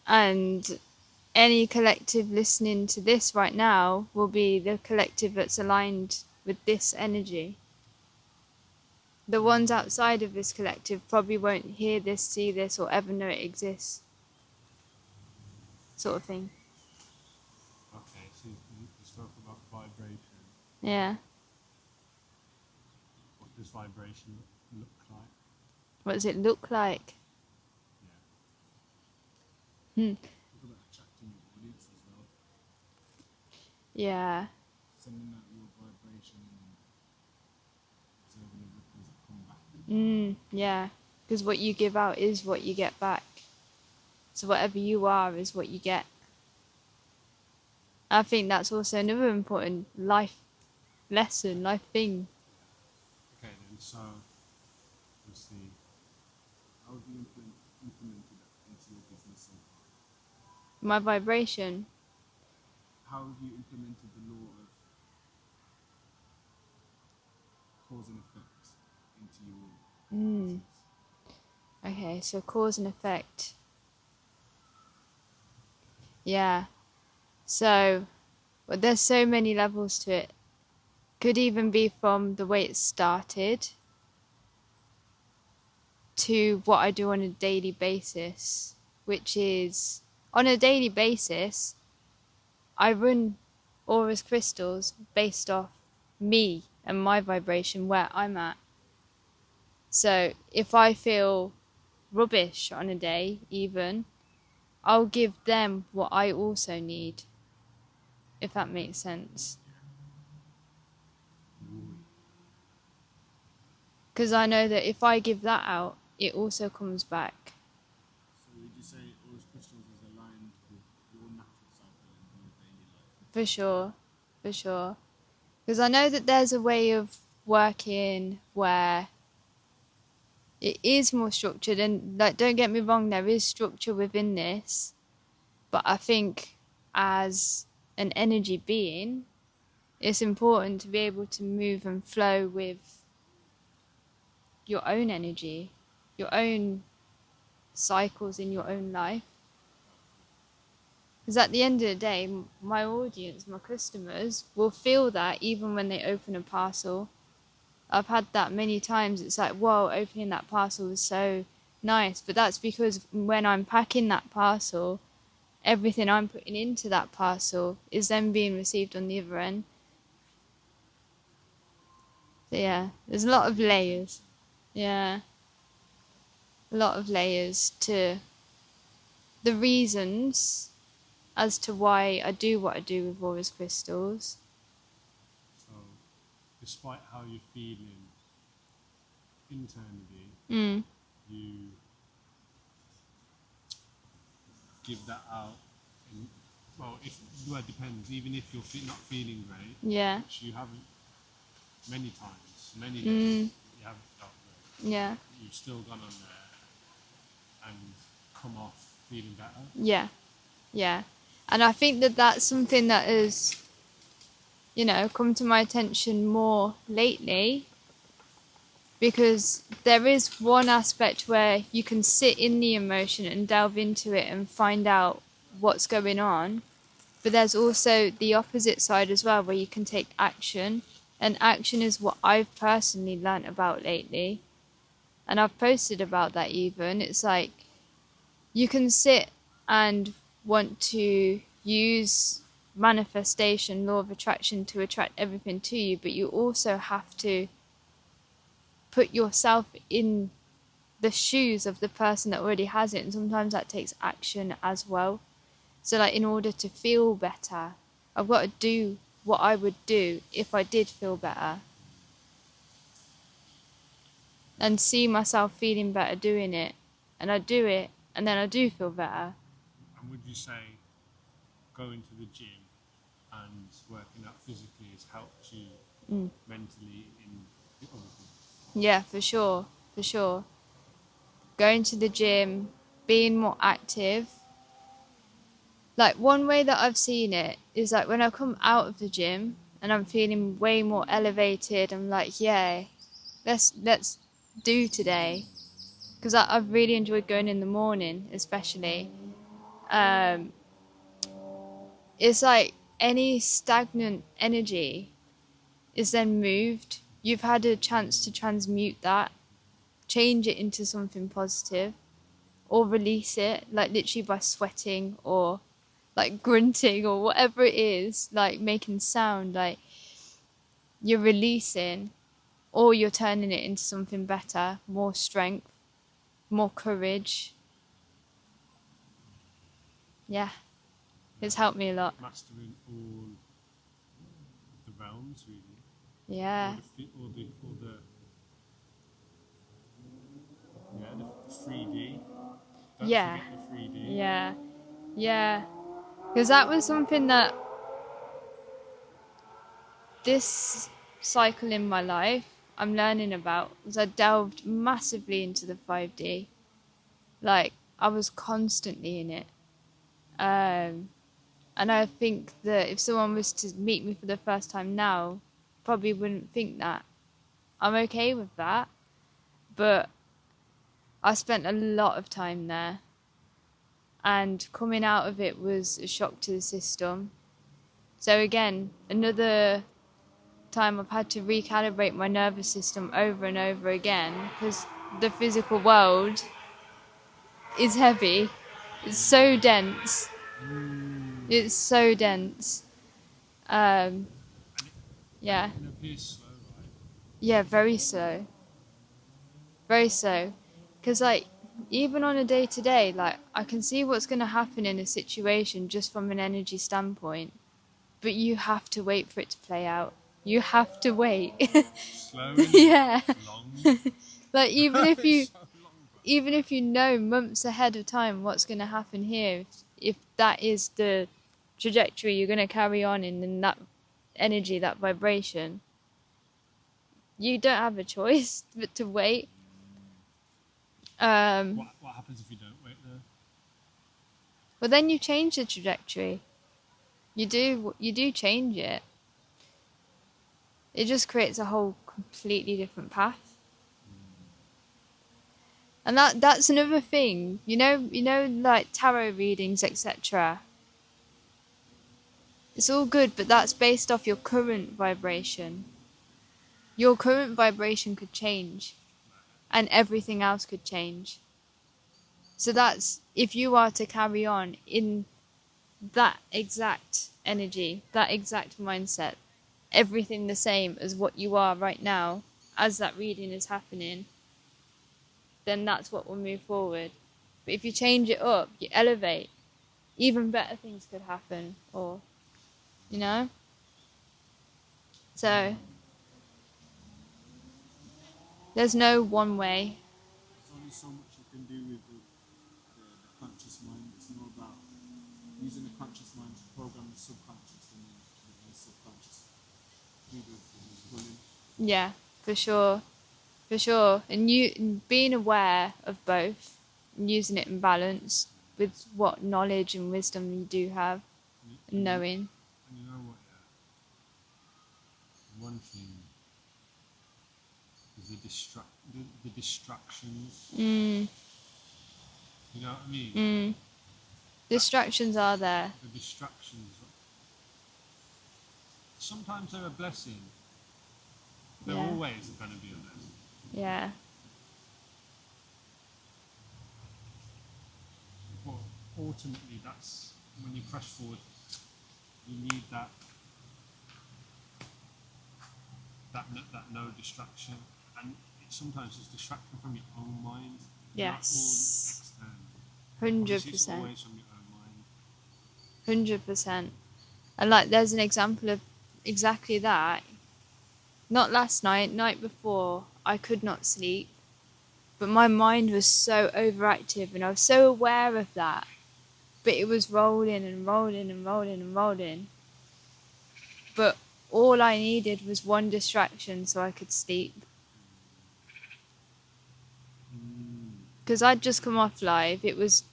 And any collective listening to this right now will be the collective that's aligned with this energy. The ones outside of this collective probably won't hear this, see this, or ever know it exists, sort of thing. Okay, so you spoke about vibration. Yeah. What does vibration look like? What does it look like? Yeah. Hmm. Talk about attracting your audience as well. Yeah. Sending out your vibration and observing the ripples that come back. Yeah. Because what you give out is what you get back. So whatever you are is what you get. I think that's also another important life lesson, life thing. Okay, then, so let's see. How have you implemented that into your business so far? My vibration. How have you implemented the law of cause and effect into your business? Okay, so cause and effect. Yeah. So, well, there's so many levels to it. Could even be from the way it started to what I do on a daily basis, which is on a daily basis, I run Aura's crystals based off me and my vibration where I'm at. So if I feel rubbish on a day, even, I'll give them what I also need, if that makes sense. Because I know that if I give that out, it also comes back. So would you say all crystals is aligned with your natural cycle and your daily life? For sure. For sure. Because I know that there's a way of working where it is more structured, and like, don't get me wrong, there is structure within this, but I think as an energy being, it's important to be able to move and flow with your own energy, your own cycles in your own life. Because at the end of the day, my audience, my customers, will feel that even when they open a parcel. I've had that many times. It's like, whoa, opening that parcel was so nice. But that's because when I'm packing that parcel, everything I'm putting into that parcel is then being received on the other end. So yeah, there's a lot of layers. Yeah, a lot of layers to the reasons as to why I do what I do with Aura's crystals. So, despite how you're feeling internally, Mm. you give that out. In, well, it depends. Even if you're not feeling great, Yeah. which you haven't many times, many days, you haven't felt great. Yeah. You've still gone on there and come off feeling better. Yeah. Yeah. And I think that that's something that has, come to my attention more lately, because there is one aspect where you can sit in the emotion and delve into it and find out what's going on. But there's also the opposite side as well, where you can take action. And action is what I've personally learnt about lately. And I've posted about that even. It's like you can sit and want to use manifestation, law of attraction to attract everything to you, but you also have to put yourself in the shoes of the person that already has it, and sometimes that takes action as well. So like, in order to feel better, I've got to do what I would do if I did feel better, and see myself feeling better doing it, and I do it, and then I do feel better. And would you say going to the gym and working out physically has helped you mentally in the other things? Yeah, for sure, for sure. Going to the gym, being more active. Like, one way that I've seen it is like when I come out of the gym and I'm feeling way more elevated, I'm like, yeah, let's do today. Because I've really enjoyed going in the morning, especially. Um, it's like any stagnant energy is then moved. You've had a chance to transmute that, change it into something positive, or release it, like literally by sweating or like grunting or whatever it is, like making sound, like you're releasing, or you're turning it into something better, more strength, more courage. Yeah, it's helped me a lot. Mastering all the realms, really. Yeah. All the yeah, the 3D. Don't Yeah. forget the 3D. Yeah. Yeah. Because that was something that this cycle in my life I'm learning about, was I delved massively into the 5D. Like, I was constantly in it. And I think that if someone was to meet me for the first time now, probably wouldn't think that. I'm okay with that. But I spent a lot of time there. And coming out of it was a shock to the system. So again, another time I've had to recalibrate my nervous system over and over again because the physical world is heavy. It's so dense. It's so dense. Um, And yeah. it appears slow, right? Yeah, very slow. Very slow. Because, like, even on a day to day, like, I can see what's going to happen in a situation just from an energy standpoint. But you have to wait for it to play out. You have to wait. Slow, isn't it? Yeah. Long. Like, It's so long, bro. even if you know months ahead of time what's going to happen here, if that is the trajectory you're going to carry on in that energy, that vibration, you don't have a choice but to wait. What happens if you don't wait though? But then you change the trajectory. You do change it. It just creates a whole completely different path. And that's another thing. Like tarot readings, etc. It's all good, but that's based off your current vibration. Your current vibration could change, and everything else could change. So that's if you are to carry on in that exact energy, that exact mindset, everything the same as what you are right now, as that reading is happening, then that's what will move forward. But if you change it up, you elevate, even better things could happen, or, you know? So, there's no one way. There's only so much you can do with the conscious mind. It's more about using the conscious mind to program the subconscious and then the subconscious do the running. Yeah, for sure. For sure. And being aware of both and using it in balance with what knowledge and wisdom you do have and knowing. And you know what? One thing is the distractions. Mm, You know what I mean? distractions are there. The distractions. Sometimes they're a blessing. They're Yeah. always going to be a blessing. Yeah. But ultimately, that's when you press forward. You need that no distraction, and sometimes it's distraction from your own mind. Yes. Not all external. Obviously, it's 100%. always from your own mind. 100%. And like, there's an example of exactly that. Not last night, night before, I could not sleep. But my mind was so overactive and I was so aware of that. But it was rolling and rolling and rolling and rolling. But all I needed was one distraction so I could sleep. Because I'd just come off live. It was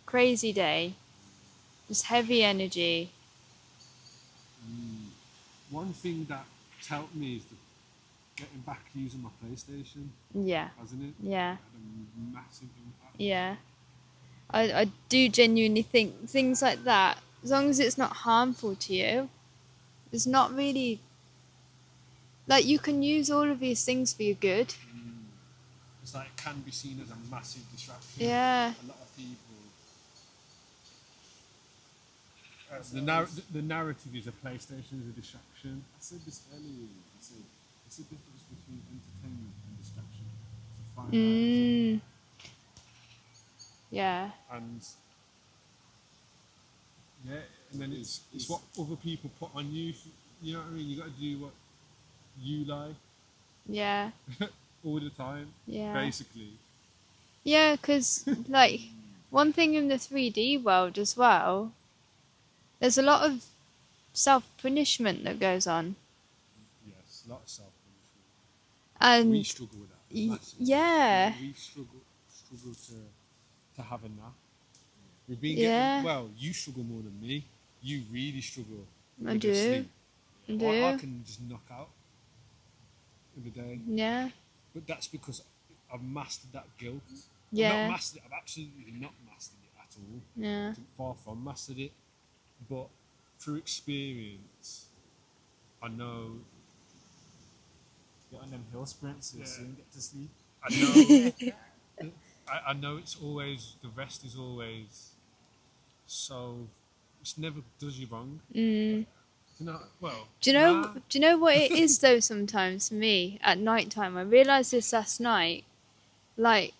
crazy day. Just heavy energy. One thing that's helped me is getting back using my PlayStation, Yeah. hasn't it? Yeah. It had a massive impact. Yeah. I do genuinely think things like that, as long as it's not harmful to you, it's not really like you can use all of these things for your good. It's like it can be seen as a massive distraction. Yeah. A lot of people. The narrative is a PlayStation is a distraction. I said this earlier. I said it's the difference between entertainment and distraction. To find Mm. Yeah. And yeah, and then it's what other people put on you. You know what I mean? You got to do what you like Yeah. all the time, Yeah. basically. Yeah, because like one thing in the 3D world as well, there's a lot of self-punishment that goes on. Yes, a lot of self-punishment. And We struggle with that massively. yeah. We struggle to have a nap. We've been Yeah. getting, well, you struggle more than me. You really struggle I with do. the sleep. I do. I can just knock out in the day. Yeah. But that's because I've mastered that guilt. Yeah. Not mastered it. I've absolutely not mastered it at all. Yeah. Far from mastered it. But through experience, I know. Get on them hill sprints, you'll Yeah. soon get to sleep. I know. I know it's always the rest is always so. It never does you wrong. Mm. Well. Do you know? Nah. Do you know what it is though? Sometimes for me at night time, I realised this last night. Like,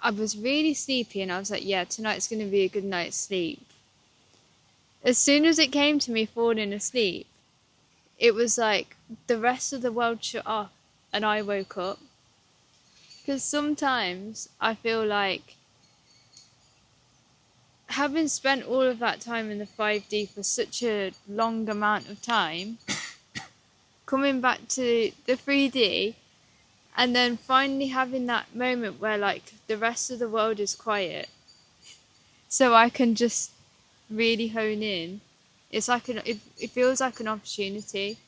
I was really sleepy, and I was like, "Yeah, tonight's going to be a good night's sleep." As soon as it came to me falling asleep, it was like the rest of the world shut off, and I woke up. Because sometimes I feel like having spent all of that time in the 5D for such a long amount of time, coming back to the 3D, and then finally having that moment where like the rest of the world is quiet, so I can just really hone in. It's like it feels like an opportunity.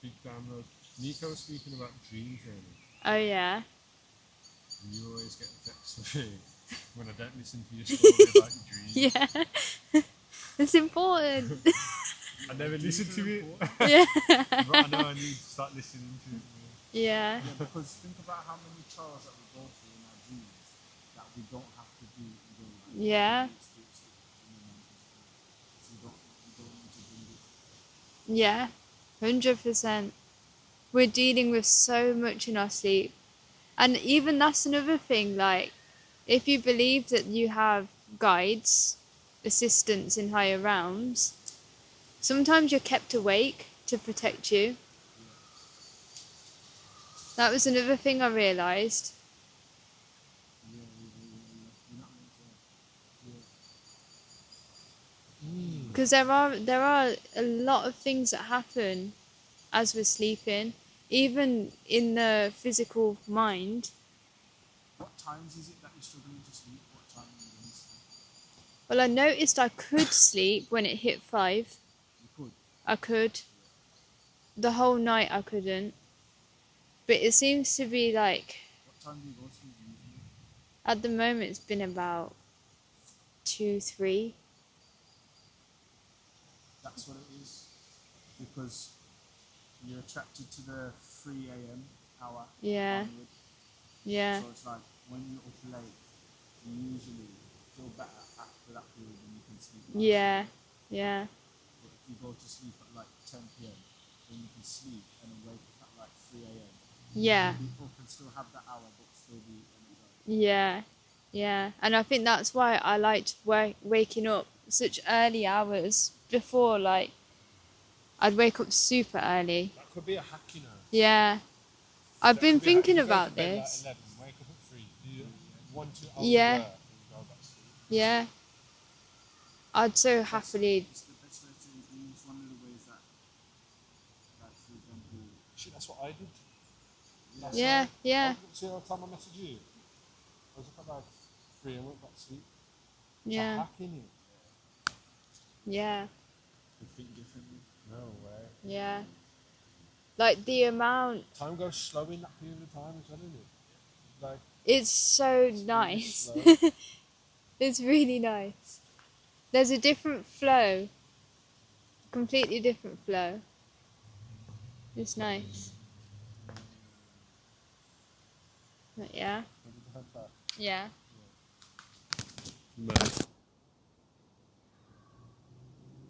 Big download. Nico was speaking about dreams earlier. Oh yeah. And you always get vexed with me when I don't listen to your story about your dreams. Yeah. It's important. I never listened to it. Yeah. But I know I need to start listening to it more. Yeah. Yeah, because think about how many trials that we go through in our dreams that we don't have to do in real life. Yeah. So you don't need to bring it. Yeah. 100%. We're dealing with so much in our sleep. And even that's another thing, like, if you believe that you have guides, assistants in higher realms, sometimes you're kept awake to protect you. That was another thing I realised. Yeah, you're not meant to. Yeah. Because there are a lot of things that happen as we're sleeping, even in the physical mind. What times is it that you're struggling to sleep? What time are you going to sleep? Well, I noticed I could sleep when it hit 5. You could. I could. The whole night I couldn't. But it seems to be like, What time do you go to sleep usually? at the moment it's been about 2, 3. That's what it is. Because you're attracted to the 3 a.m. hour. Yeah. onward. Yeah. So it's like when you're up late, you usually feel better after that period when you can sleep. Yeah. Yeah. But if you go to sleep at like 10 p.m., then you can sleep and then wake up at like 3 a.m. Yeah. People can still have that hour but still be energized. Yeah. Yeah. And I think that's why I liked waking up such early hours before, like, I'd wake up super early. That could be a hack, you know. Yeah. I've been That could be a hack. thinking You go to about bed this. Like 11, wake up at 3. Do 1, 2 hours Yeah. work, and you go back to sleep. Yeah. I'd so happily. It's one of the ways that, like, for example, Shit, that's what I did. Last Yeah. night. Yeah. See how time I messaged you? I was up at like 3 and went back to sleep. It's a Yeah. hack, innit? Yeah. you think differently. No way. Yeah. Like the amount. Time goes slow in that period of time as well, isn't it? Like, It's so it's really nice. slow. It's really nice. There's a different flow, completely different flow. It's nice. But yeah. Yeah. No.